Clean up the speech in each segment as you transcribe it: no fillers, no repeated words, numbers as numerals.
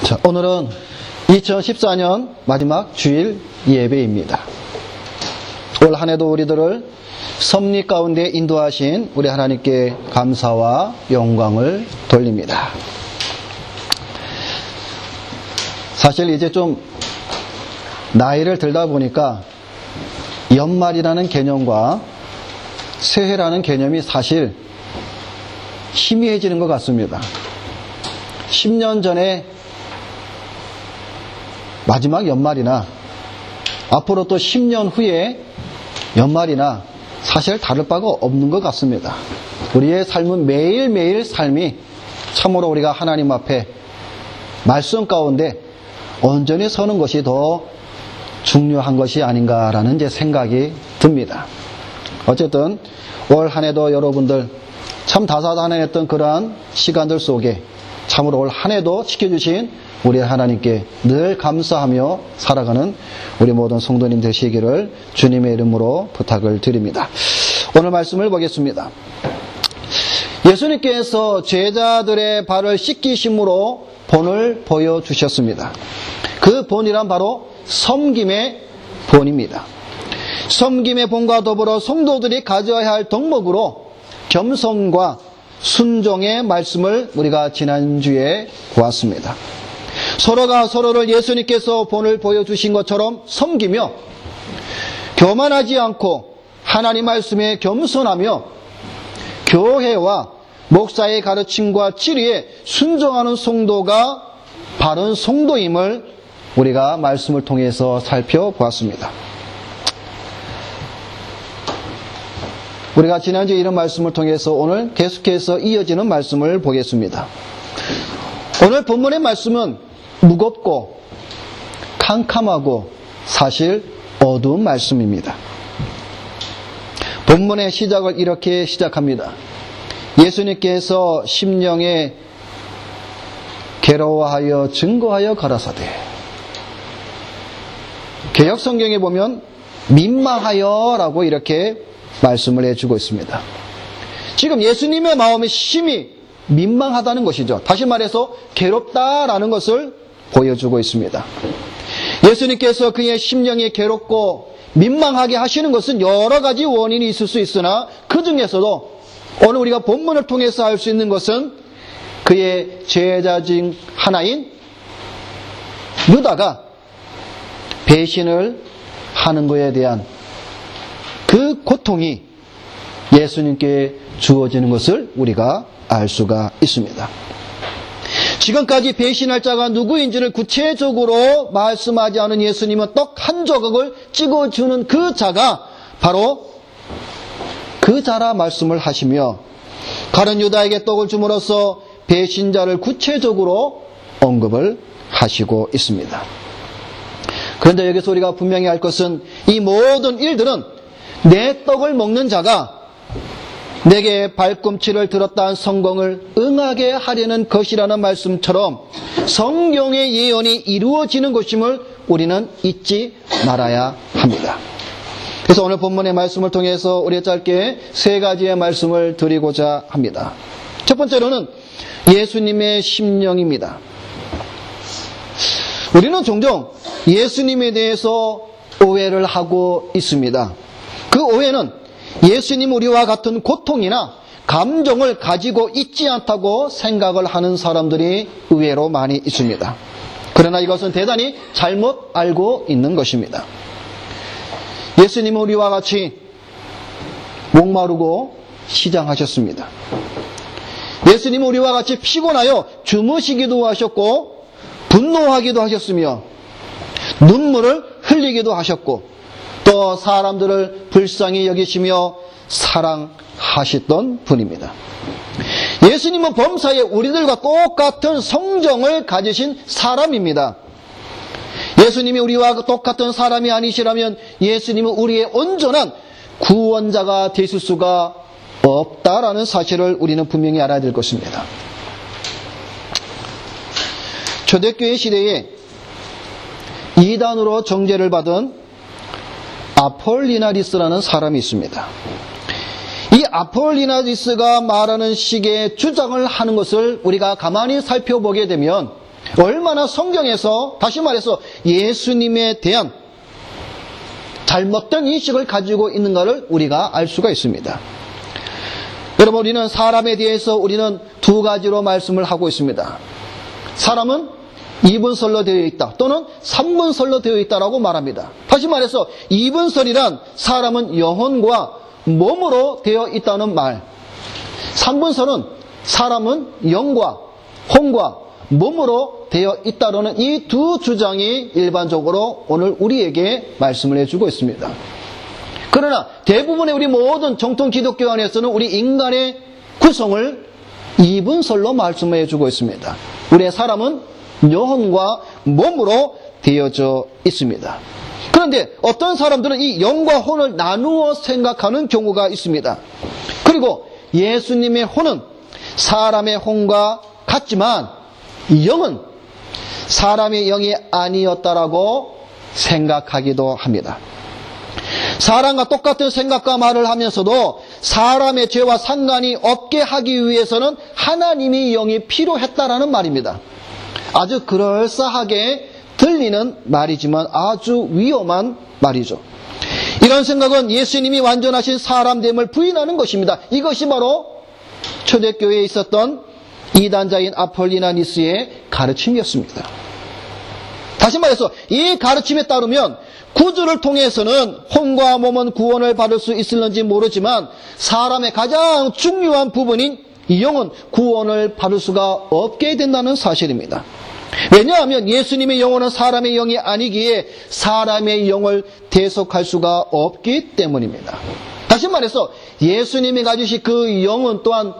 자, 오늘은 2014년 마지막 주일 예배입니다. 올 한 해도 우리들을 섭리 가운데 인도하신 우리 하나님께 감사와 영광을 돌립니다. 사실 이제 좀 나이를 들다 보니까 연말이라는 개념과 새해라는 개념이 사실 희미해지는 것 같습니다. 10년 전에 마지막 연말이나 앞으로 또 10년 후에 연말이나 사실 다를 바가 없는 것 같습니다. 우리의 삶은 매일매일 삶이 참으로 우리가 하나님 앞에 말씀 가운데 온전히 서는 것이 더 중요한 것이 아닌가라는 제 생각이 듭니다. 어쨌든 올 한 해도 여러분들 참 다사다난했던 그러한 시간들 속에 참으로 올 한 해도 지켜주신 우리 하나님께 늘 감사하며 살아가는 우리 모든 성도님 되시기를 주님의 이름으로 부탁을 드립니다. 오늘 말씀을 보겠습니다. 예수님께서 제자들의 발을 씻기심으로 본을 보여주셨습니다. 그 본이란 바로 섬김의 본입니다. 섬김의 본과 더불어 성도들이 가져야 할 덕목으로 겸손과 순종의 말씀을 우리가 지난주에 보았습니다. 서로가 서로를 예수님께서 본을 보여주신 것처럼 섬기며 교만하지 않고 하나님 말씀에 겸손하며 교회와 목사의 가르침과 진리에 순종하는 성도가 바른 성도임을 우리가 말씀을 통해서 살펴보았습니다. 우리가 지난주에 이런 말씀을 통해서 오늘 계속해서 이어지는 말씀을 보겠습니다. 오늘 본문의 말씀은 무겁고 캄캄하고 사실 어두운 말씀입니다. 본문의 시작을 이렇게 시작합니다. 예수님께서 심령에 괴로워하여 증거하여 가라사대. 개역 성경에 보면 민망하여 라고 이렇게 말씀을 해주고 있습니다. 지금 예수님의 마음이 심히 민망하다는 것이죠. 다시 말해서 괴롭다라는 것을 보여주고 있습니다. 예수님께서 그의 심령이 괴롭고 민망하게 하시는 것은 여러 가지 원인이 있을 수 있으나 그 중에서도 오늘 우리가 본문을 통해서 알 수 있는 것은 그의 제자 중 하나인 유다가 배신을 하는 것에 대한 그 고통이 예수님께 주어지는 것을 우리가 알 수가 있습니다. 지금까지 배신할 자가 누구인지를 구체적으로 말씀하지 않은 예수님은 떡 한 조각을 찍어주는 그 자가 바로 그 자라 말씀을 하시며 가룟 유다에게 떡을 줌으로써 배신자를 구체적으로 언급을 하시고 있습니다. 그런데 여기서 우리가 분명히 알 것은 이 모든 일들은 내 떡을 먹는 자가 내게 발꿈치를 들었다는 성공을 응하게 하려는 것이라는 말씀처럼 성경의 예언이 이루어지는 것임을 우리는 잊지 말아야 합니다. 그래서 오늘 본문의 말씀을 통해서 우리 짧게 세 가지의 말씀을 드리고자 합니다. 첫 번째로는 예수님의 심령입니다. 우리는 종종 예수님에 대해서 오해를 하고 있습니다. 그 오해는 예수님 우리와 같은 고통이나 감정을 가지고 있지 않다고 생각을 하는 사람들이 의외로 많이 있습니다. 그러나 이것은 대단히 잘못 알고 있는 것입니다. 예수님은 우리와 같이 목마르고 시장하셨습니다. 예수님은 우리와 같이 피곤하여 주무시기도 하셨고 분노하기도 하셨으며 눈물을 흘리기도 하셨고 또 사람들을 불쌍히 여기시며 사랑하셨던 분입니다. 예수님은 범사에 우리들과 똑같은 성정을 가지신 사람입니다. 예수님이 우리와 똑같은 사람이 아니시라면 예수님은 우리의 온전한 구원자가 되실 수가 없다라는 사실을 우리는 분명히 알아야 될 것입니다. 초대교회 시대에 이단으로 정죄를 받은 아폴리나리스라는 사람이 있습니다. 이 아폴리나리스가 말하는 식의 주장을 하는 것을 우리가 가만히 살펴보게 되면 얼마나 성경에서 다시 말해서 예수님에 대한 잘못된 인식을 가지고 있는가를 우리가 알 수가 있습니다. 여러분, 우리는 사람에 대해서 우리는 두 가지로 말씀을 하고 있습니다. 사람은 2분설로 되어 있다 또는 3분설로 되어 있다라고 말합니다. 다시 말해서 2분설이란 사람은 영혼과 몸으로 되어 있다는 말, 3분설은 사람은 영과 혼과 몸으로 되어 있다는 이 두 주장이 일반적으로 오늘 우리에게 말씀을 해주고 있습니다. 그러나 대부분의 우리 모든 정통 기독교 안에서는 우리 인간의 구성을 2분설로 말씀해 주고 있습니다. 우리의 사람은 영혼과 몸으로 되어져 있습니다. 그런데 어떤 사람들은 이 영과 혼을 나누어 생각하는 경우가 있습니다. 그리고 예수님의 혼은 사람의 혼과 같지만 영은 사람의 영이 아니었다라고 생각하기도 합니다. 사람과 똑같은 생각과 말을 하면서도 사람의 죄와 상관이 없게 하기 위해서는 하나님의 영이 필요했다라는 말입니다. 아주 그럴싸하게 들리는 말이지만 아주 위험한 말이죠. 이런 생각은 예수님이 완전하신 사람됨을 부인하는 것입니다. 이것이 바로 초대교회에 있었던 이단자인 아폴리나니스의 가르침이었습니다. 다시 말해서 이 가르침에 따르면 구주를 통해서는 혼과 몸은 구원을 받을 수 있을는지 모르지만 사람의 가장 중요한 부분인 영은 구원을 받을 수가 없게 된다는 사실입니다. 왜냐하면 예수님의 영혼은 사람의 영이 아니기에 사람의 영을 대속할 수가 없기 때문입니다. 다시 말해서 예수님이 가지신 그 영은 또한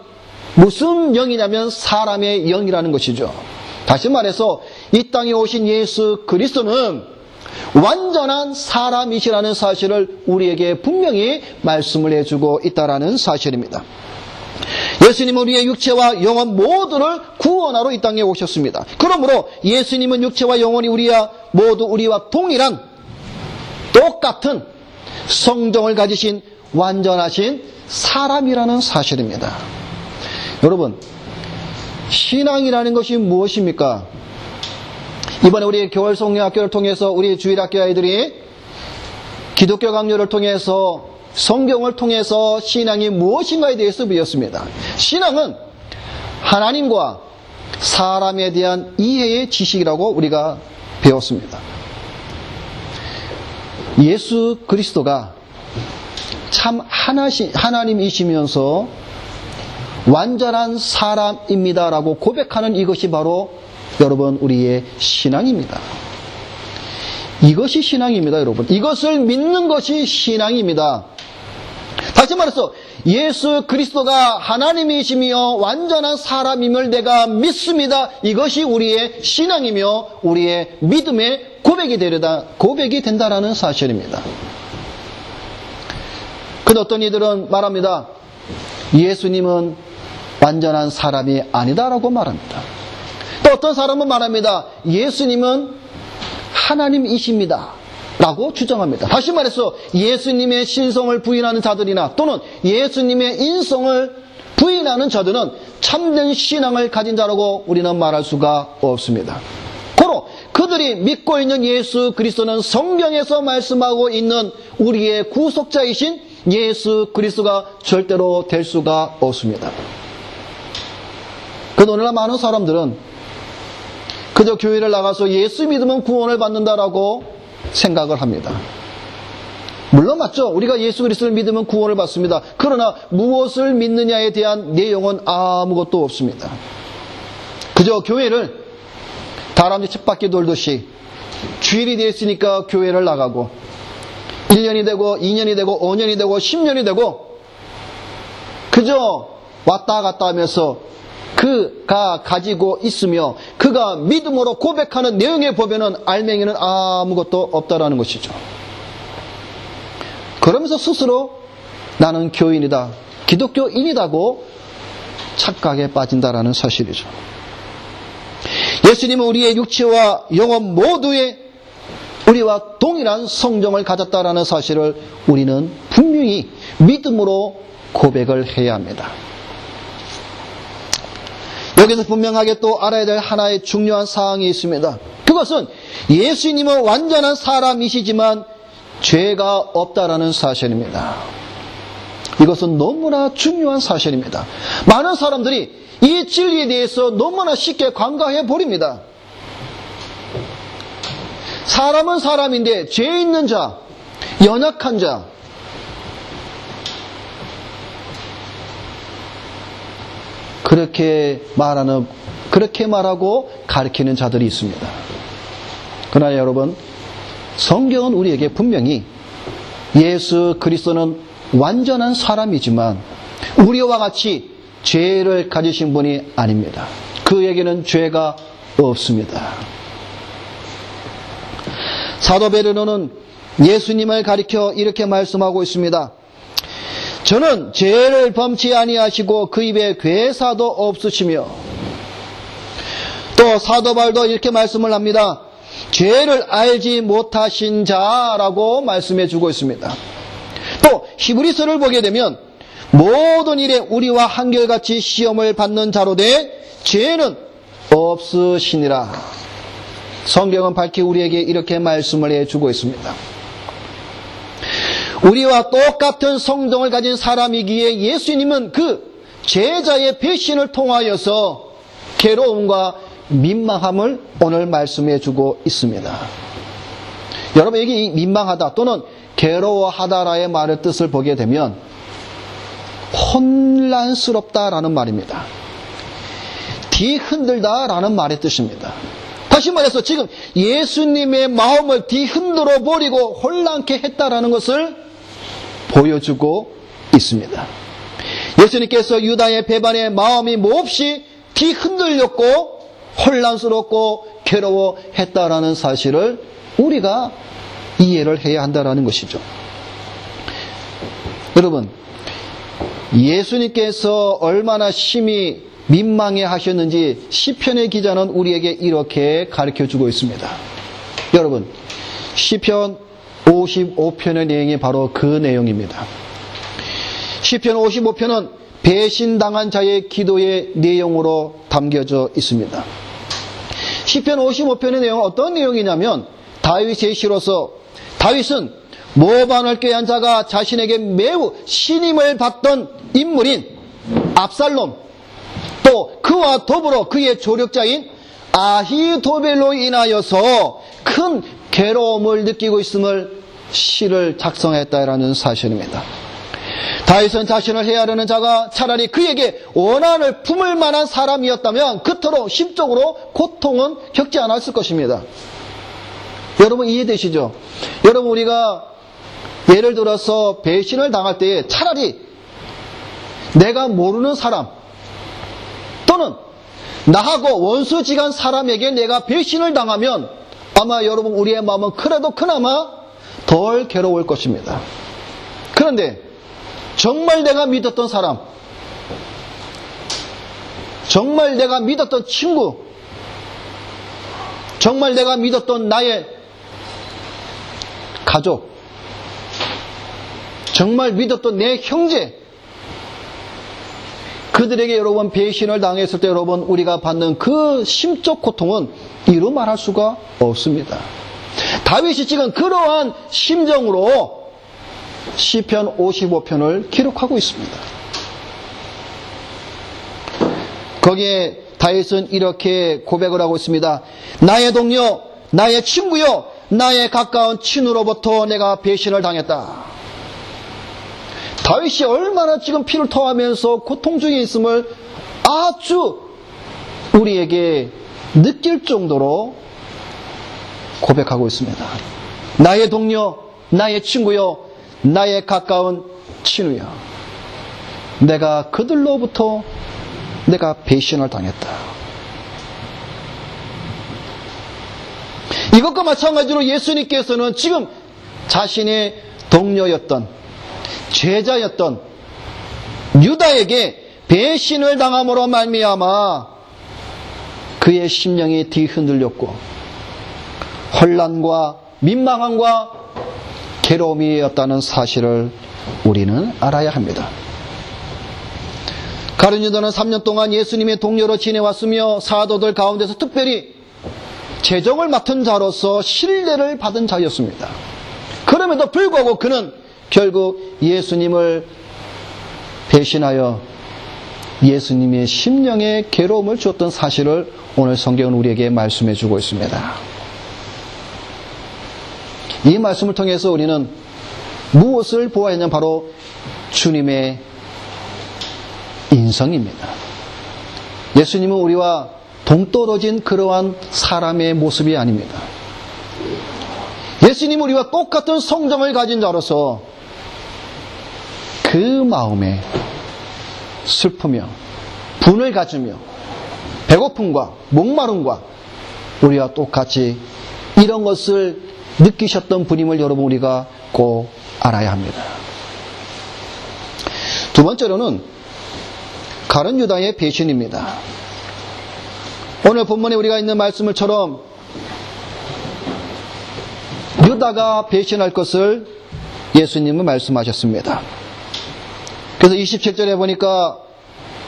무슨 영이냐면 사람의 영이라는 것이죠. 다시 말해서 이 땅에 오신 예수 그리스도는 완전한 사람이시라는 사실을 우리에게 분명히 말씀을 해주고 있다는 사실입니다. 예수님은 우리의 육체와 영혼 모두를 구원하러 이 땅에 오셨습니다. 그러므로 예수님은 육체와 영혼이 모두 우리와 동일한 똑같은 성정을 가지신 완전하신 사람이라는 사실입니다. 여러분, 신앙이라는 것이 무엇입니까? 이번에 우리 겨울성령학교를 통해서 우리 주일학교 아이들이 기독교 강요를 통해서 성경을 통해서 신앙이 무엇인가에 대해서 배웠습니다. 신앙은 하나님과 사람에 대한 이해의 지식이라고 우리가 배웠습니다. 예수 그리스도가 참 하나님이시면서 완전한 사람입니다라고 고백하는 이것이 바로 여러분 우리의 신앙입니다. 이것이 신앙입니다, 여러분. 이것을 믿는 것이 신앙입니다. 다시 말해서 예수 그리스도가 하나님이시며 완전한 사람임을 내가 믿습니다. 이것이 우리의 신앙이며 우리의 믿음의 고백이 된다라는 사실입니다. 근데 어떤 이들은 말합니다. 예수님은 완전한 사람이 아니다라고 말합니다. 또 어떤 사람은 말합니다. 예수님은 하나님이십니다 라고 주장합니다. 다시 말해서 예수님의 신성을 부인하는 자들이나 또는 예수님의 인성을 부인하는 자들은 참된 신앙을 가진 자라고 우리는 말할 수가 없습니다. 고로 그들이 믿고 있는 예수 그리스도는 성경에서 말씀하고 있는 우리의 구속자이신 예수 그리스도가 절대로 될 수가 없습니다. 그런데 오늘날 많은 사람들은 그저 교회를 나가서 예수 믿으면 구원을 받는다라고 생각을 합니다. 물론 맞죠. 우리가 예수 그리스도를 믿으면 구원을 받습니다. 그러나 무엇을 믿느냐에 대한 내용은 아무것도 없습니다. 그저 교회를 다람쥐 쳇바퀴 돌듯이 주일이 됐으니까 교회를 나가고 1년이 되고 2년이 되고 5년이 되고 10년이 되고 그저 왔다 갔다 하면서 그가 가지고 있으며 그가 믿음으로 고백하는 내용에 보면은 알맹이는 아무것도 없다라는 것이죠. 그러면서 스스로 나는 교인이다, 기독교인이다고 착각에 빠진다라는 사실이죠. 예수님은 우리의 육체와 영혼 모두의 우리와 동일한 성정을 가졌다라는 사실을 우리는 분명히 믿음으로 고백을 해야 합니다. 여기서 분명하게 또 알아야 될 하나의 중요한 사항이 있습니다. 그것은 예수님은 완전한 사람이시지만 죄가 없다라는 사실입니다. 이것은 너무나 중요한 사실입니다. 많은 사람들이 이 진리에 대해서 너무나 쉽게 간과해 버립니다. 사람은 사람인데 죄 있는 자, 연약한 자, 그렇게 말하고 가르치는 자들이 있습니다. 그러나 여러분, 성경은 우리에게 분명히 예수 그리스도는 완전한 사람이지만 우리와 같이 죄를 가지신 분이 아닙니다. 그에게는 죄가 없습니다. 사도 베드로는 예수님을 가리켜 이렇게 말씀하고 있습니다. 저는 죄를 범치 아니하시고 그 입에 괴사도 없으시며, 또 사도 바울도 이렇게 말씀을 합니다. 죄를 알지 못하신 자라고 말씀해 주고 있습니다. 또 히브리서를 보게 되면 모든 일에 우리와 한결같이 시험을 받는 자로되 죄는 없으시니라. 성경은 밝히 우리에게 이렇게 말씀을 해주고 있습니다. 우리와 똑같은 성정을 가진 사람이기에 예수님은 그 제자의 배신을 통하여서 괴로움과 민망함을 오늘 말씀해 주고 있습니다. 여러분, 여기 민망하다 또는 괴로워하다라의 말의 뜻을 보게 되면 혼란스럽다라는 말입니다. 뒤흔들다라는 말의 뜻입니다. 다시 말해서 지금 예수님의 마음을 뒤흔들어 버리고 혼란케 했다라는 것을 보여주고 있습니다. 예수님께서 유다의 배반에 마음이 몹시 뒤흔들렸고 혼란스럽고 괴로워했다라는 사실을 우리가 이해를 해야 한다라는 것이죠. 여러분, 예수님께서 얼마나 심히 민망해 하셨는지 시편의 기자는 우리에게 이렇게 가르쳐주고 있습니다. 여러분, 시편 55편의 내용이 바로 그 내용입니다. 시편 55편은 배신당한 자의 기도의 내용으로 담겨져 있습니다. 시편 55편의 내용은 어떤 내용이냐면, 다윗의 시로서 다윗은 모반을 꾀한 자가 자신에게 매우 신임을 받던 인물인 압살롬, 또 그와 더불어 그의 조력자인 아히도벨로 인하여서 큰 괴로움을 느끼고 있음을 시를 작성했다라는 사실입니다. 다윗은 자신을 헤아르는 자가 차라리 그에게 원한을 품을 만한 사람이었다면 그토록 심적으로 고통은 겪지 않았을 것입니다. 여러분, 이해되시죠? 여러분, 우리가 예를 들어서 배신을 당할 때에 차라리 내가 모르는 사람 또는 나하고 원수지간 사람에게 내가 배신을 당하면 아마 여러분, 우리의 마음은 그래도 그나마 덜 괴로울 것입니다. 그런데 정말 내가 믿었던 사람, 정말 내가 믿었던 친구, 정말 내가 믿었던 나의 가족, 정말 믿었던 내 형제, 그들에게 여러분 배신을 당했을 때 여러분 우리가 받는 그 심적 고통은 이루 말할 수가 없습니다. 다윗이 지금 그러한 심정으로 시편 55편을 기록하고 있습니다. 거기에 다윗은 이렇게 고백을 하고 있습니다. 나의 동료, 나의 친구요, 나의 가까운 친구로부터 내가 배신을 당했다. 다윗이 얼마나 지금 피를 토하면서 고통 중에 있음을 아주 우리에게 느낄 정도로 고백하고 있습니다. 나의 동료, 나의 친구요, 나의 가까운 친구요, 내가 그들로부터 내가 배신을 당했다. 이것과 마찬가지로 예수님께서는 지금 자신의 동료였던 제자였던 유다에게 배신을 당함으로 말미암아 그의 심령이 뒤흔들렸고 혼란과 민망함과 괴로움이었다는 사실을 우리는 알아야 합니다. 가룟 유다는 3년 동안 예수님의 동료로 지내왔으며 사도들 가운데서 특별히 재정을 맡은 자로서 신뢰를 받은 자였습니다. 그럼에도 불구하고 그는 결국 예수님을 배신하여 예수님의 심령에 괴로움을 주었던 사실을 오늘 성경은 우리에게 말씀해 주고 있습니다. 이 말씀을 통해서 우리는 무엇을 보아야 하냐면 바로 주님의 인성입니다. 예수님은 우리와 동떨어진 그러한 사람의 모습이 아닙니다. 예수님은 우리와 똑같은 성정을 가진 자로서 그 마음에 슬프며 분을 가지며 배고픔과 목마름과 우리와 똑같이 이런 것을 느끼셨던 분임을 여러분 우리가 꼭 알아야 합니다. 두 번째로는 가룟 유다의 배신입니다. 오늘 본문에 우리가 있는 말씀을처럼 유다가 배신할 것을 예수님은 말씀하셨습니다. 그래서 27절에 보니까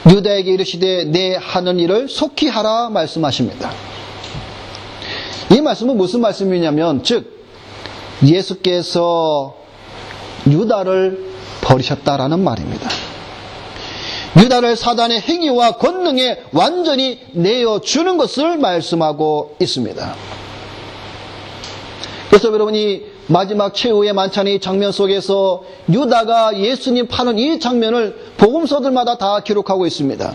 유다에게 이르시되 내 하는 일을 속히 하라 말씀하십니다. 이 말씀은 무슨 말씀이냐면 즉 예수께서 유다를 버리셨다라는 말입니다. 유다를 사단의 행위와 권능에 완전히 내어주는 것을 말씀하고 있습니다. 그래서 여러분이 마지막 최후의 만찬의 장면 속에서 유다가 예수님 파는 이 장면을 복음서들마다 다 기록하고 있습니다.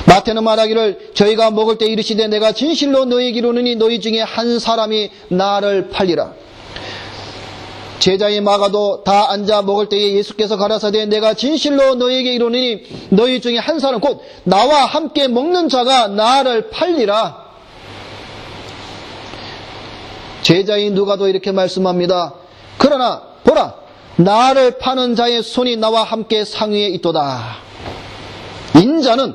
마태는 말하기를 저희가 먹을 때 이르시되 내가 진실로 너희에게 이르노니 너희 중에 한 사람이 나를 팔리라. 제자인 마가도 다 앉아 먹을 때에 예수께서 가라사대 내가 진실로 너희에게 이르노니 너희 중에 한 사람 곧 나와 함께 먹는 자가 나를 팔리라. 제자인 누가도 이렇게 말씀합니다. 그러나 보라 나를 파는 자의 손이 나와 함께 상위에 있도다. 인자는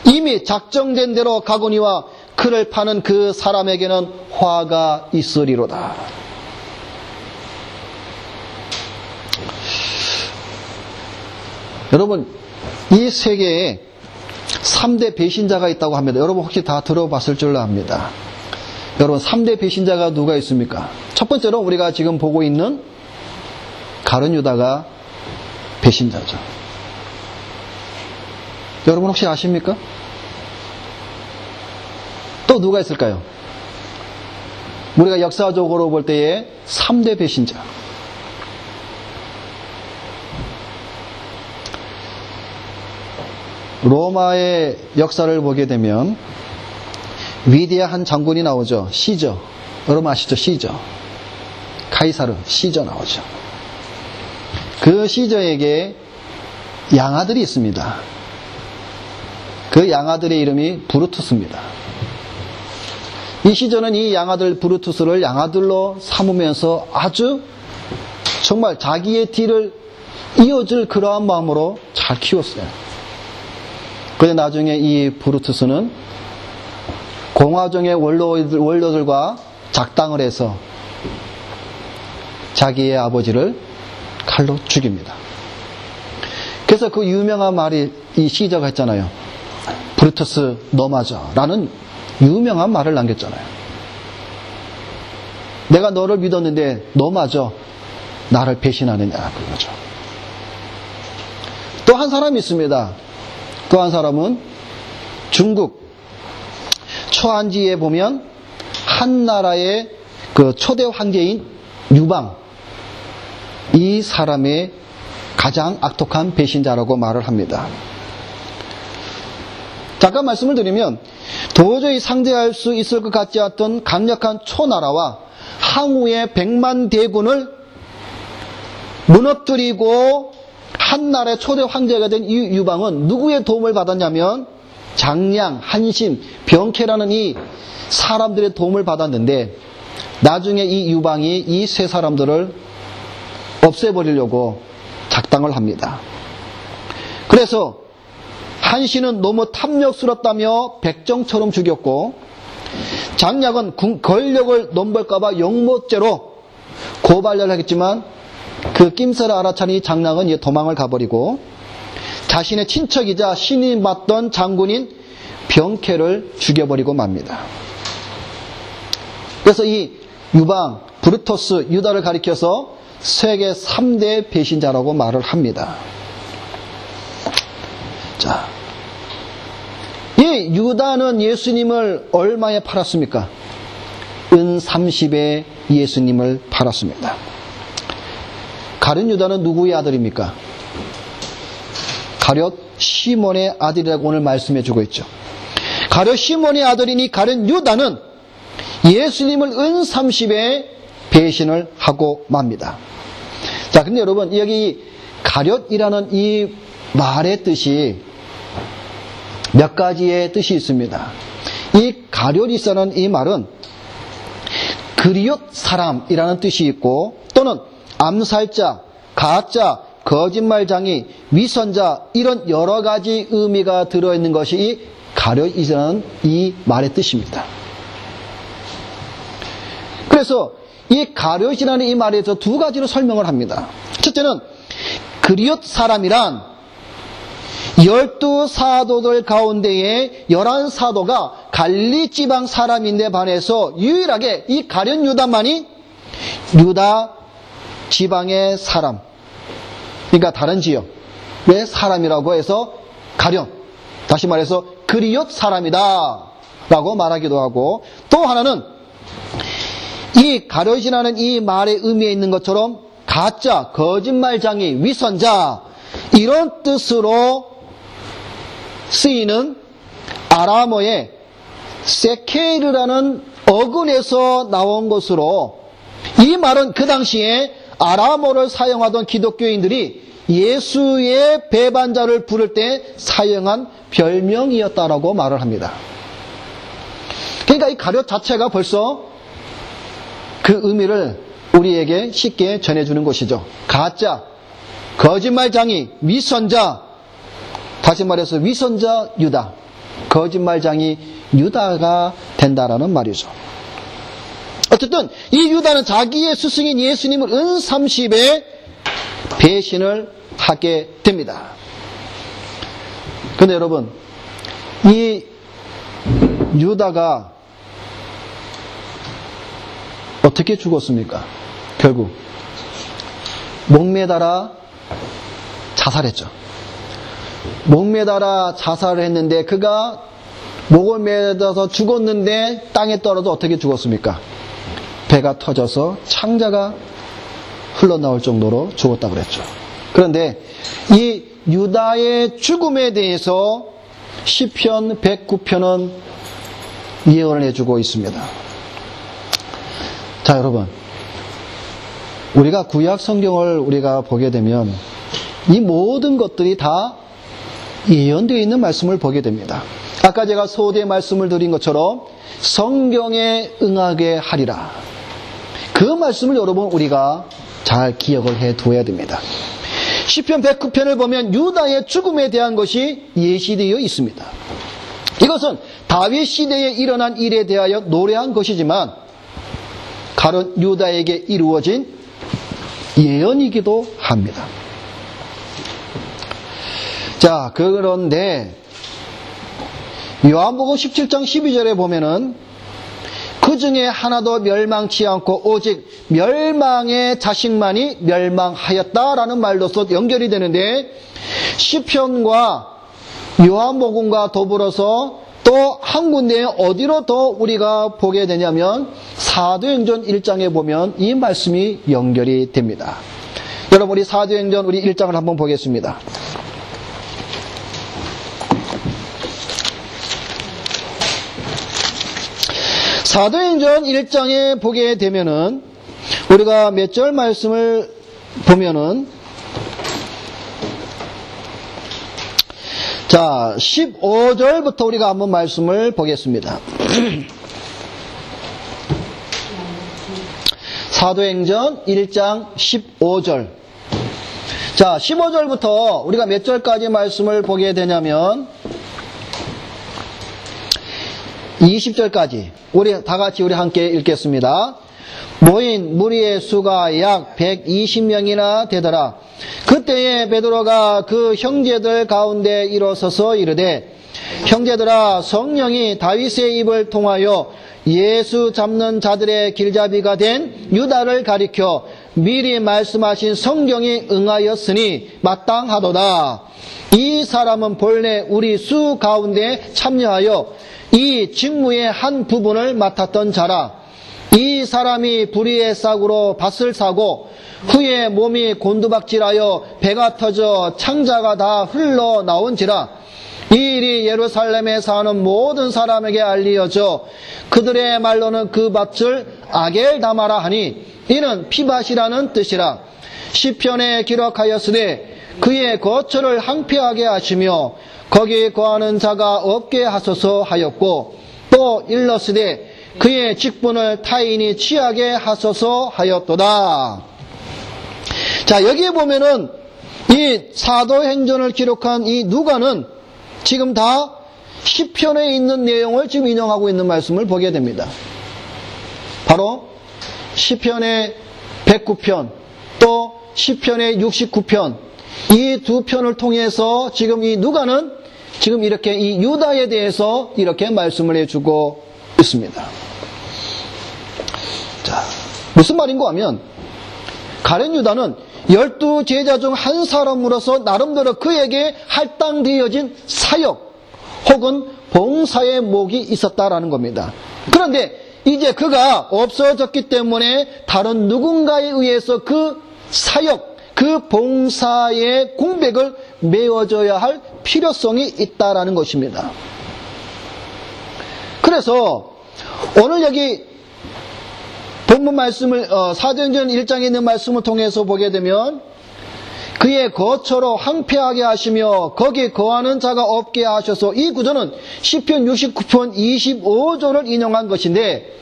이미 작정된 대로 가거니와 그를 파는 그 사람에게는 화가 있으리로다. 여러분 이 세계에 3대 배신자가 있다고 합니다. 여러분 혹시 다 들어봤을 줄 압니다. 여러분 3대 배신자가 누가 있습니까? 첫 번째로 우리가 지금 보고 있는 가룟 유다가 배신자죠. 여러분 혹시 아십니까? 또 누가 있을까요? 우리가 역사적으로 볼 때에 3대 배신자. 로마의 역사를 보게 되면 위대한 장군이 나오죠. 시저. 여러분 아시죠? 시저. 카이사르, 시저 나오죠. 그 시저에게 양아들이 있습니다. 그 양아들의 이름이 브루투스입니다. 이 시저는 이 양아들 브루투스를 양아들로 삼으면서 아주 정말 자기의 뒤를 이어줄 그러한 마음으로 잘 키웠어요. 그런데 나중에 이 브루투스는 공화정의 원로들과 작당을 해서 자기의 아버지를 칼로 죽입니다. 그래서 그 유명한 말이 이 시저가 했잖아요. 브루투스 너 맞아 라는 유명한 말을 남겼잖아요. 내가 너를 믿었는데 너 맞아 나를 배신하느냐 그거죠. 또 한 사람이 있습니다. 또 한 사람은 중국 초안지에 보면 한 나라의 그 초대 황제인 유방, 이 사람의 가장 악독한 배신자라고 말을 합니다. 잠깐 말씀을 드리면 도저히 상대할 수 있을 것 같지 않던 강력한 초나라와 항우의 100만 대군을 무너뜨리고 한 나라의 초대 황제가 된 이 유방은 누구의 도움을 받았냐면 장량, 한심, 병케라는 이 사람들의 도움을 받았는데 나중에 이 유방이 이 세 사람들을 없애버리려고 작당을 합니다. 그래서 한신은 너무 탐욕스럽다며 백정처럼 죽였고 장량은 권력을 넘볼까봐 영모죄로 고발을 하겠지만 그 낌새를 알아차니 장량은 도망을 가버리고 자신의 친척이자 신임받던 장군인 병케를 죽여버리고 맙니다. 그래서 이 유방, 브루토스, 유다를 가리켜서 세계 3대 배신자라고 말을 합니다. 자, 이 유다는 예수님을 얼마에 팔았습니까? 은 30에 예수님을 팔았습니다. 가룟 유다는 누구의 아들입니까? 가룟 시몬의 아들이라고 오늘 말씀해 주고 있죠. 가룟 시몬의 아들이니 가룟 유다는 예수님을 은 30에 배신을 하고 맙니다. 자, 근데 여러분, 여기 가룟이라는 이 말의 뜻이 몇 가지의 뜻이 있습니다. 이 가룟이라는 이 말은 그리옷 사람이라는 뜻이 있고, 또는 암살자, 가짜, 거짓말장이, 위선자, 이런 여러 가지 의미가 들어있는 것이 이 가룟이라는 이 말의 뜻입니다. 그래서 이 가룟이라는 이 말에서 두 가지로 설명을 합니다. 첫째는 그리옷 사람이란 12사도들 가운데에 11사도가 갈리 지방 사람인데 반해서 유일하게 이 가룟 유다만이 유다 지방의 사람, 그러니까 다른 지역의 사람이라고 해서 가룟, 다시 말해서 그리옷 사람이다 라고 말하기도 하고, 또 하나는 이 가룟이라는 이 말의 의미에 있는 것처럼 가짜, 거짓말장이, 위선자, 이런 뜻으로 쓰이는 아람어의 세케르라는 어근에서 나온 것으로, 이 말은 그 당시에 아람어를 사용하던 기독교인들이 예수의 배반자를 부를 때 사용한 별명이었다라고 말을 합니다. 그러니까 이 가룟 자체가 벌써 그 의미를 우리에게 쉽게 전해주는 것이죠. 가짜, 거짓말장이, 위선자, 다시 말해서 위선자 유다, 거짓말장이 유다가 된다라는 말이죠. 어쨌든 이 유다는 자기의 스승인 예수님을 은 30에 배신을 하게 됩니다. 그런데 여러분, 이 유다가 어떻게 죽었습니까? 결국 목매달아 자살했죠. 목매달아 자살을 했는데, 그가 목을 매달아서 죽었는데 땅에 떨어져 어떻게 죽었습니까? 배가 터져서 창자가 흘러나올 정도로 죽었다고 그랬죠. 그런데 이 유다의 죽음에 대해서 시편 109편은 예언을 해주고 있습니다. 자, 여러분, 우리가 구약 성경을 우리가 보게 되면 이 모든 것들이 다 예언되어 있는 말씀을 보게 됩니다. 아까 제가 소대 말씀을 드린 것처럼 성경에 응하게 하리라, 그 말씀을 여러분 우리가 잘 기억을 해 두어야 됩니다. 시편 109편을 보면 유다의 죽음에 대한 것이 예시되어 있습니다. 이것은 다윗 시대에 일어난 일에 대하여 노래한 것이지만 가룟 유다에게 이루어진 예언이기도 합니다. 자, 그런데 요한복음 17장 12절에 보면은 그 중에 하나도 멸망치 않고 오직 멸망의 자식만이 멸망하였다라는 말로서 연결이 되는데, 시편과 요한복음과 더불어서 또 한 군데에 어디로 더 우리가 보게 되냐면 사도행전 1장에 보면 이 말씀이 연결이 됩니다. 여러분, 우리 사도행전 우리 1장을 한번 보겠습니다. 사도행전 1장에 보게 되면은 우리가 몇 절 말씀을 보면은, 자, 15절부터 우리가 한번 말씀을 보겠습니다. 사도행전 1장 15절. 자, 15절부터 우리가 몇 절까지 말씀을 보게 되냐면 20절까지 우리 다 같이 우리 함께 읽겠습니다. 모인 무리의 수가 약 120명이나 되더라. 그때에 베드로가 그 형제들 가운데 일어서서 이르되 형제들아, 성령이 다윗의 입을 통하여 예수 잡는 자들의 길잡이가 된 유다를 가리켜 미리 말씀하신 성경이 응하였으니 마땅하도다. 이 사람은 본래 우리 수 가운데 참여하여 이 직무의 한 부분을 맡았던 자라. 이 사람이 불의의 싹으로 밭을 사고 후에 몸이 곤두박질하여 배가 터져 창자가 다 흘러나온지라. 이 일이 예루살렘에 사는 모든 사람에게 알리어져 그들의 말로는 그 밭을 아겔다마라 하니 이는 피밭이라는 뜻이라. 시편에 기록하였으되 그의 거처를 황폐하게 하시며 거기 거하는 자가 없게 하소서 하였고 또 일렀으되 그의 직분을 타인이 취하게 하소서 하였도다. 자, 여기에 보면은 이 사도행전을 기록한 이 누가는 지금 다 시편에 있는 내용을 지금 인용하고 있는 말씀을 보게 됩니다. 바로 시편의 109편 또 시편의 69편 이 두 편을 통해서 지금 이 누가는 지금 이렇게 이 유다에 대해서 이렇게 말씀을 해주고 있습니다. 자, 무슨 말인가 하면 가룟 유다는 12제자 중 한 사람으로서 나름대로 그에게 할당되어진 사역 혹은 봉사의 목이 있었다라는 겁니다. 그런데 이제 그가 없어졌기 때문에 다른 누군가에 의해서 그 사역, 그 봉사의 공백을 메워줘야 할 필요성이 있다라는 것입니다. 그래서 오늘 여기 본문 말씀을 사도행전 1장에 있는 말씀을 통해서 보게 되면 그의 거처로 황폐하게 하시며 거기 거하는 자가 없게 하셔서 이 구절은 시편 69편 25절을 인용한 것인데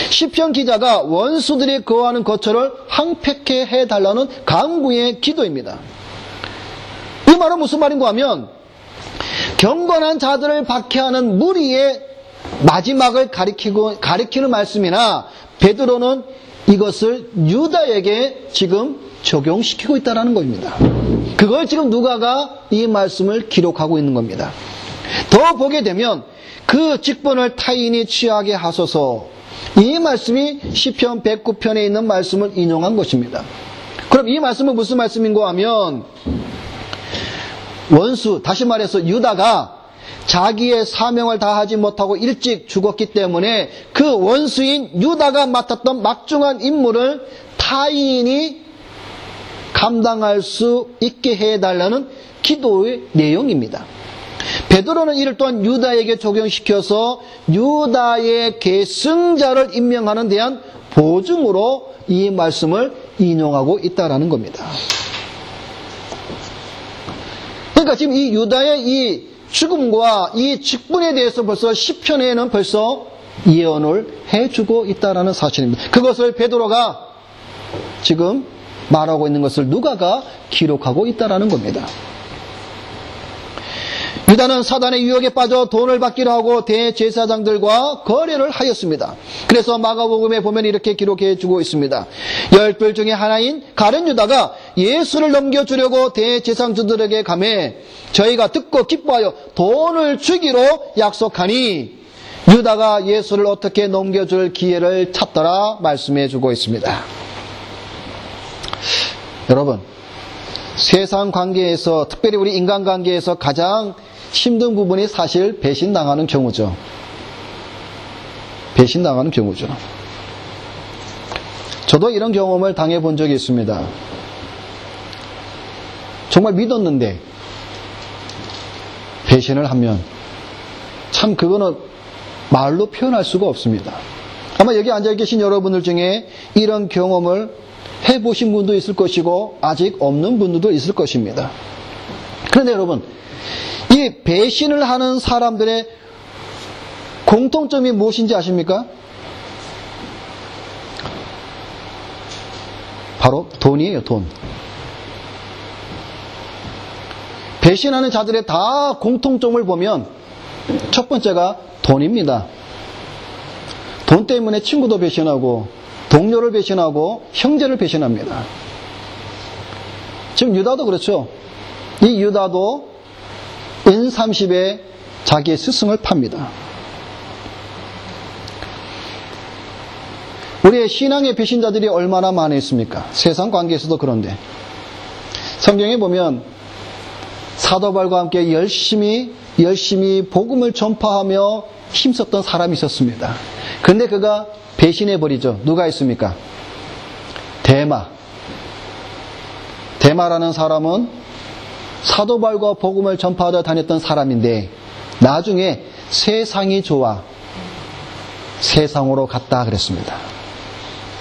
시편 기자가 원수들이 거하는 거처를 황폐케 해달라는 간구의 기도입니다. 이 말은 무슨 말인가 하면 경건한 자들을 박해하는 무리의 마지막을 가리키는 말씀이나 베드로는 이것을 유다에게 지금 적용시키고 있다는 겁니다. 그걸 지금 누가가 이 말씀을 기록하고 있는 겁니다. 더 보게 되면 그 직분을 타인이 취하게 하소서 이 말씀이 시편 109편에 있는 말씀을 인용한 것입니다. 그럼 이 말씀은 무슨 말씀인가 하면 원수, 다시 말해서 유다가 자기의 사명을 다하지 못하고 일찍 죽었기 때문에 그 원수인 유다가 맡았던 막중한 임무를 타인이 감당할 수 있게 해달라는 기도의 내용입니다. 베드로는 이를 또한 유다에게 적용시켜서 유다의 계승자를 임명하는 데한 보증으로 이 말씀을 인용하고 있다는 겁니다. 그러니까 지금 이 유다의 이 죽음과 이 직분에 대해서 벌써 시편에는 벌써 예언을 해주고 있다는 사실입니다. 그것을 베드로가 지금 말하고 있는 것을 누가가 기록하고 있다는 겁니다. 유다는 사단의 유혹에 빠져 돈을 받기로 하고 대제사장들과 거래를 하였습니다. 그래서 마가복음에 보면 이렇게 기록해 주고 있습니다. 12 중에 하나인 가룟 유다가 예수를 넘겨주려고 대제사장들에게 가매 저희가 듣고 기뻐하여 돈을 주기로 약속하니 유다가 예수를 어떻게 넘겨줄 기회를 찾더라 말씀해 주고 있습니다. 여러분, 세상 관계에서 특별히 우리 인간관계에서 가장 힘든 부분이 사실 배신당하는 경우죠. 배신당하는 경우죠. 저도 이런 경험을 당해본 적이 있습니다. 정말 믿었는데 배신을 하면 참 그거는 말로 표현할 수가 없습니다. 아마 여기 앉아 계신 여러분들 중에 이런 경험을 해보신 분도 있을 것이고 아직 없는 분들도 있을 것입니다. 그런데 여러분, 이 배신을 하는 사람들의 공통점이 무엇인지 아십니까? 바로 돈이에요, 돈. 배신하는 자들의 다 공통점을 보면 첫 번째가 돈입니다. 돈 때문에 친구도 배신하고 동료를 배신하고 형제를 배신합니다. 지금 유다도 그렇죠. 이 유다도 N30에 자기의 스승을 팝니다. 우리의 신앙의 배신자들이 얼마나 많이 있습니까? 세상 관계에서도 그런데. 성경에 보면 사도 바울과 함께 열심히 복음을 전파하며 힘썼던 사람이 있었습니다. 그런데 그가 배신해버리죠. 누가 있습니까? 데마라는 사람은 사도 바울과 복음을 전파하러 다녔던 사람인데 나중에 세상이 좋아 세상으로 갔다 그랬습니다.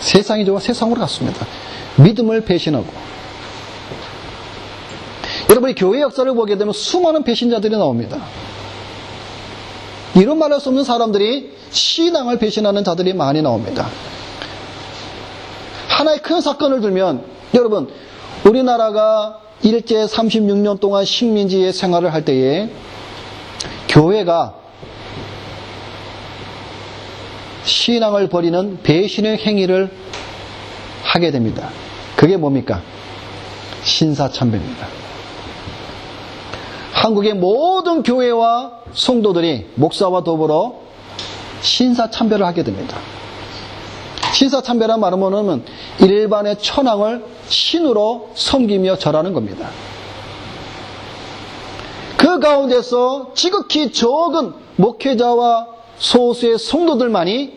세상이 좋아 세상으로 갔습니다. 믿음을 배신하고. 여러분이 교회 역사를 보게 되면 수많은 배신자들이 나옵니다. 이런 말할 수 없는 사람들이 신앙을 배신하는 자들이 많이 나옵니다. 하나의 큰 사건을 들면 여러분 우리나라가 일제 36년 동안 식민지의 생활을 할 때에 교회가 신앙을 버리는 배신의 행위를 하게 됩니다. 그게 뭡니까? 신사참배입니다. 한국의 모든 교회와 성도들이 목사와 더불어 신사참배를 하게 됩니다. 신사참배란 말은 뭐냐면 일반의 천황을 신으로 섬기며 절하는 겁니다. 그 가운데서 지극히 적은 목회자와 소수의 성도들만이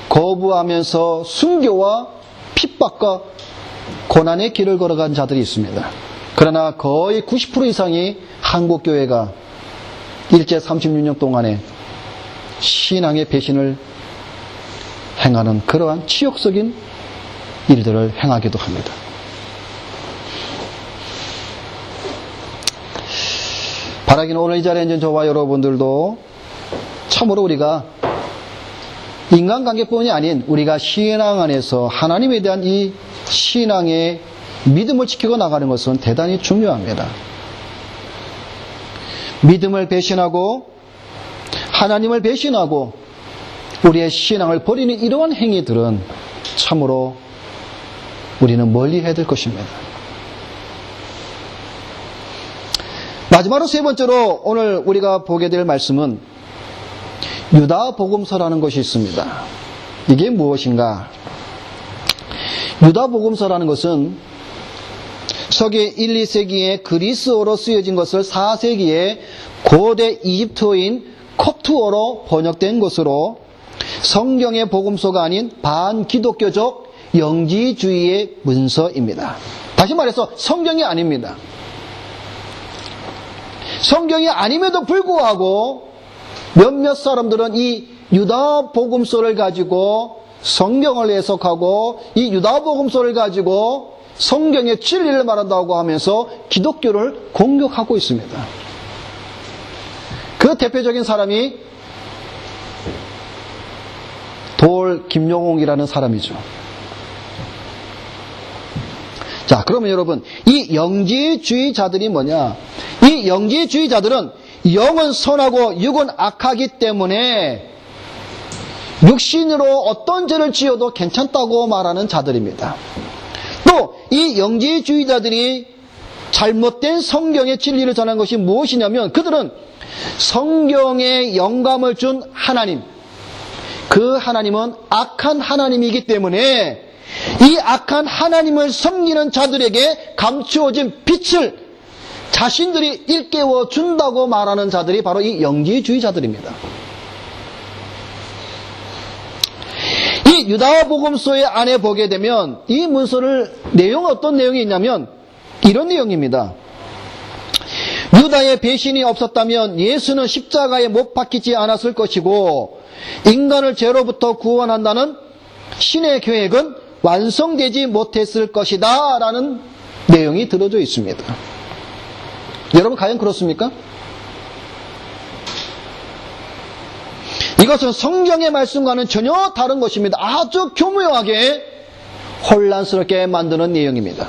거부하면서 순교와 핍박과 고난의 길을 걸어간 자들이 있습니다. 그러나 거의 90% 이상이 한국교회가 일제 36년 동안에 신앙의 배신을 행하는 그러한 치욕적인 일들을 행하기도 합니다. 바라기는 오늘 이 자리에 앉은 저와 여러분들도 참으로 우리가 인간관계뿐이 아닌 우리가 신앙 안에서 하나님에 대한 이 신앙의 믿음을 지키고 나가는 것은 대단히 중요합니다. 믿음을 배신하고 하나님을 배신하고 우리의 신앙을 버리는 이러한 행위들은 참으로 우리는 멀리 해야 될 것입니다. 마지막으로 세 번째로 오늘 우리가 보게 될 말씀은 유다 복음서라는 것이 있습니다. 이게 무엇인가? 유다 복음서라는 것은 서기 1, 2세기에 그리스어로 쓰여진 것을 4세기에 고대 이집트어인 콥트어로 번역된 것으로 성경의 복음서가 아닌 반기독교적 영지주의의 문서입니다. 다시 말해서 성경이 아닙니다. 성경이 아님에도 불구하고 몇몇 사람들은 이 유다 복음서를 가지고 성경을 해석하고 이 유다 복음서를 가지고 성경의 진리를 말한다고 하면서 기독교를 공격하고 있습니다. 그 대표적인 사람이 돌 김용옥이라는 사람이죠. 자, 그러면 여러분, 이 영지주의자들이 뭐냐? 이 영지주의자들은 영은 선하고 육은 악하기 때문에 육신으로 어떤 죄를 지어도 괜찮다고 말하는 자들입니다. 또 이 영지주의자들이 잘못된 성경의 진리를 전한 것이 무엇이냐면 그들은 성경에 영감을 준 하나님, 그 하나님은 악한 하나님이기 때문에 이 악한 하나님을 섬기는 자들에게 감추어진 빛을 자신들이 일깨워 준다고 말하는 자들이 바로 이 영지주의자들입니다. 이 유다복음서의 안에 보게 되면 이 문서를 어떤 내용이 있냐면 이런 내용입니다. 유다의 배신이 없었다면 예수는 십자가에 못 박히지 않았을 것이고 인간을 죄로부터 구원한다는 신의 계획은 완성되지 못했을 것이다 라는 내용이 들어져 있습니다. 여러분 과연 그렇습니까? 이것은 성경의 말씀과는 전혀 다른 것입니다. 아주 교묘하게 혼란스럽게 만드는 내용입니다.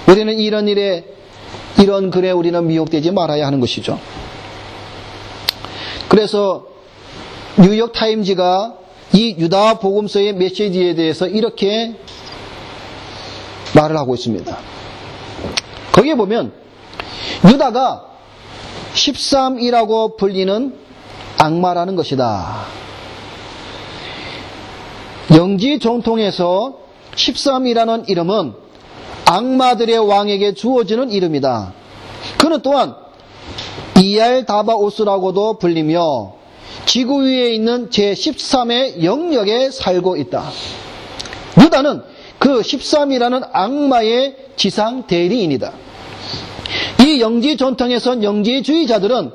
우리는 이런 일에 이런 글에 우리는 미혹되지 말아야 하는 것이죠. 그래서 뉴욕타임즈가 이 유다 복음서의 메시지에 대해서 이렇게 말을 하고 있습니다. 거기에 보면 유다가 13이라고 불리는 악마라는 것이다. 영지 정통에서 13이라는 이름은 악마들의 왕에게 주어지는 이름이다. 그는 또한 이알다바오스라고도 불리며 지구 위에 있는 제13의 영역에 살고 있다. 유다는 그 13이라는 악마의 지상 대리인이다. 이 영지 전통에선 영지주의자들은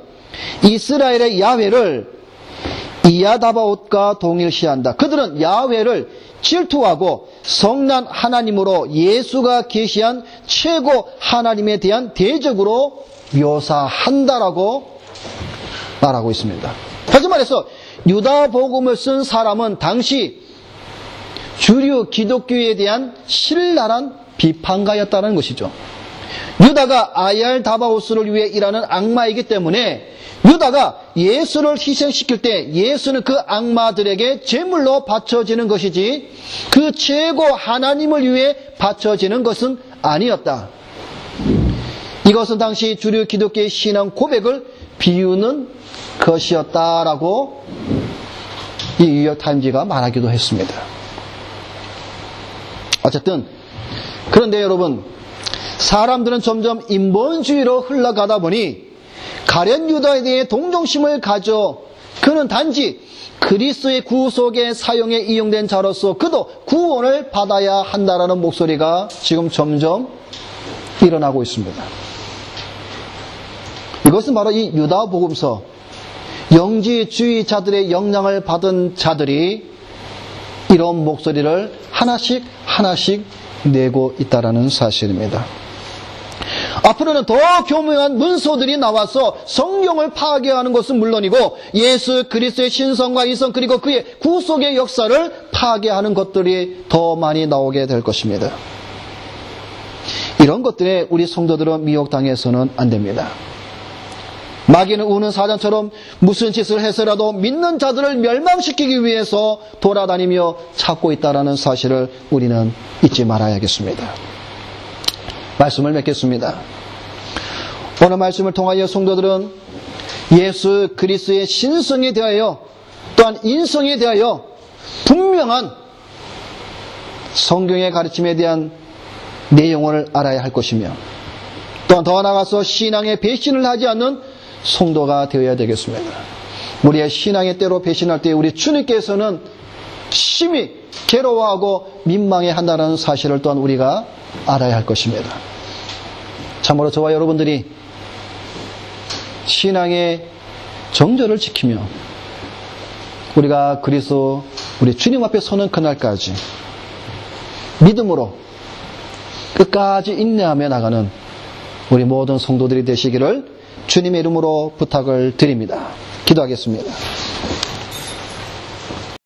이스라엘의 야훼를 이야다바옷과 동일시한다. 그들은 야훼를 질투하고 성난 하나님으로 예수가 계시한 최고 하나님에 대한 대적으로 묘사한다라고 말하고 있습니다. 다시 말해서 유다 복음을 쓴 사람은 당시 주류 기독교에 대한 신랄한 비판가였다는 것이죠. 유다가 아얄다바오스를 위해 일하는 악마이기 때문에 유다가 예수를 희생시킬 때 예수는 그 악마들에게 제물로 바쳐지는 것이지 그 최고 하나님을 위해 바쳐지는 것은 아니었다. 이것은 당시 주류 기독교의 신앙 고백을 비유는 것이었다라고 이 뉴욕타임즈가 말하기도 했습니다. 어쨌든 그런데 여러분, 사람들은 점점 인본주의로 흘러가다 보니 가룟 유다에 대해 동정심을 가져 그는 단지 그리스도의 구속의 사용에 이용된 자로서 그도 구원을 받아야 한다라는 목소리가 지금 점점 일어나고 있습니다. 이것은 바로 이 유다 복음서, 영지주의자들의 영향을 받은 자들이 이런 목소리를 하나씩 내고 있다는 사실입니다. 앞으로는 더 교묘한 문서들이 나와서 성경을 파괴하는 것은 물론이고 예수 그리스도의 신성과 이성 그리고 그의 구속의 역사를 파괴하는 것들이 더 많이 나오게 될 것입니다. 이런 것들에 우리 성도들은 미혹당해서는 안 됩니다. 마귀는 우는 사자처럼 무슨 짓을 해서라도 믿는 자들을 멸망시키기 위해서 돌아다니며 찾고 있다는 사실을 우리는 잊지 말아야겠습니다. 말씀을 맺겠습니다. 오늘 말씀을 통하여 성도들은 예수 그리스도의 신성에 대하여 또한 인성에 대하여 분명한 성경의 가르침에 대한 내용을 알아야 할 것이며 또한 더 나아가서 신앙의 배신을 하지 않는 성도가 되어야 되겠습니다. 우리의 신앙의 때로 배신할 때 우리 주님께서는 심히 괴로워하고 민망해한다는 사실을 또한 우리가 알아야 할 것입니다. 참으로 저와 여러분들이 신앙의 정절을 지키며 우리가 그리스도 우리 주님 앞에 서는 그날까지 믿음으로 끝까지 인내하며 나가는 우리 모든 성도들이 되시기를 주님의 이름으로 부탁을 드립니다. 기도하겠습니다.